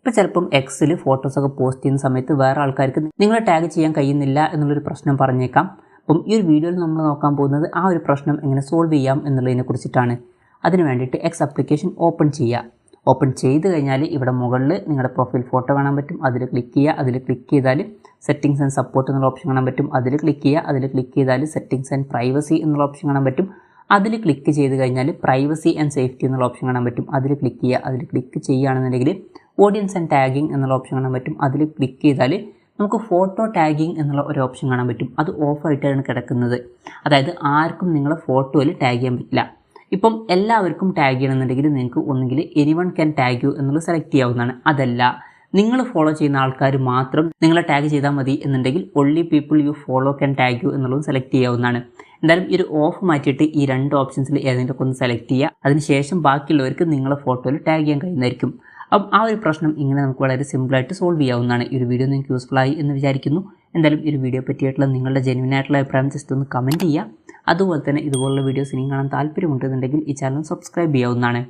ഇപ്പോൾ ചിലപ്പം എക്സിൽ ഫോട്ടോസൊക്കെ പോസ്റ്റ് ചെയ്യുന്ന സമയത്ത് വേറെ ആൾക്കാർക്ക് നിങ്ങളെ ടാഗ് ചെയ്യാൻ കഴിയുന്നില്ല എന്നുള്ളൊരു പ്രശ്നം പറഞ്ഞേക്കാം. അപ്പം ഈ ഒരു വീഡിയോയിൽ നമ്മൾ നോക്കാൻ പോകുന്നത് ആ ഒരു പ്രശ്നം എങ്ങനെ സോൾവ് ചെയ്യാം എന്നുള്ളതിനെ കുറിച്ചിട്ടാണ്. അതിന് വേണ്ടിയിട്ട് എക്സ് ആപ്ലിക്കേഷൻ ഓപ്പൺ ചെയ്യുക. ഓപ്പൺ ചെയ്ത് കഴിഞ്ഞാൽ ഇവിടെ മുകളിൽ നിങ്ങളുടെ പ്രൊഫൈൽ ഫോട്ടോ കാണാൻ പറ്റും. അതിൽ ക്ലിക്ക് ചെയ്യുക. അതിൽ ക്ലിക്ക് ചെയ്താൽ സെറ്റിംഗ്സ് ആൻഡ് സപ്പോർട്ട് എന്നുള്ള ഓപ്ഷൻ കാണാൻ പറ്റും. അതിൽ ക്ലിക്ക് ചെയ്യുക. അതിൽ ക്ലിക്ക് ചെയ്താൽ സെറ്റിംഗ്സ് ആൻഡ് പ്രൈവസി എന്നുള്ള ഓപ്ഷൻ കാണാൻ പറ്റും. അതിൽ ക്ലിക്ക് ചെയ്ത് കഴിഞ്ഞാൽ പ്രൈവസി ആൻഡ് സേഫ്റ്റി എന്നുള്ള ഓപ്ഷൻ കാണാൻ പറ്റും. അതിൽ ക്ലിക്ക് ചെയ്യുക. അതിൽ ക്ലിക്ക് ചെയ്യുകയാണെന്നുണ്ടെങ്കിൽ ഓഡിയൻസ് ആൻഡ് ടാഗിങ് എന്നുള്ള ഓപ്ഷൻ കാണാൻ പറ്റും. അതിൽ ക്ലിക്ക് ചെയ്താൽ നമുക്ക് ഫോട്ടോ ടാഗിങ് എന്നുള്ള ഒരു ഓപ്ഷൻ കാണാൻ പറ്റും. അത് ഓഫായിട്ടാണ് കിടക്കുന്നത്. അതായത് ആർക്കും നിങ്ങളെ ഫോട്ടോയിൽ ടാഗ് ചെയ്യാൻ പറ്റില്ല. ഇപ്പം എല്ലാവർക്കും ടാഗ് ചെയ്യണമെന്നുണ്ടെങ്കിൽ നിങ്ങൾക്ക് ഒന്നുകിൽ എനിവൺ ക്യാൻ ടാഗ് യു എന്നുള്ളത് സെലക്ട് ചെയ്യാവുന്നതാണ്. അതല്ല നിങ്ങൾ ഫോളോ ചെയ്യുന്ന ആൾക്കാർ മാത്രം നിങ്ങളെ ടാഗ് ചെയ്താൽ മതി എന്നുണ്ടെങ്കിൽ only people you follow can tag you എന്നുള്ളത് സെലക്ട് ചെയ്യാവുന്നതാണ്. എന്തായാലും ഈ ഒരു ഓഫ് മാറ്റിയിട്ട് ഈ രണ്ട് ഓപ്ഷൻസിൽ ഏതെങ്കിലുമൊക്കെ ഒന്ന് സെലക്ട് ചെയ്യുക. അതിനുശേഷം ബാക്കിയുള്ളവർക്ക് നിങ്ങളെ ഫോട്ടോയിൽ ടാഗ് ചെയ്യാൻ കഴിയുന്നതായിരിക്കും. അപ്പം ആ ഒരു പ്രശ്നം ഇങ്ങനെ നമുക്ക് വളരെ സിമ്പിളായിട്ട് സോൾവ് ചെയ്യാവുന്നതാണ്. ഈ ഒരു വീഡിയോ നിങ്ങൾക്ക് യൂസ്ഫുൾ ആയി എന്ന് വിചാരിക്കുന്നു. എന്തായാലും ഈ ഒരു വീഡിയോ പറ്റിയിട്ടുള്ള നിങ്ങളുടെ ജെന്യുവൻ ആയിട്ടുള്ള അഭിപ്രായം ജസ്റ്റ് ഒന്ന് കമൻറ്റ് ചെയ്യുക. അതുപോലെ തന്നെ ഇതുപോലുള്ള വീഡിയോസ് ഇനിയും കാണാൻ താല്പര്യമുണ്ടെന്നുണ്ടെങ്കിൽ ഈ ചാനൽ സബ്സ്ക്രൈബ് ചെയ്യാവുന്നതാണ്.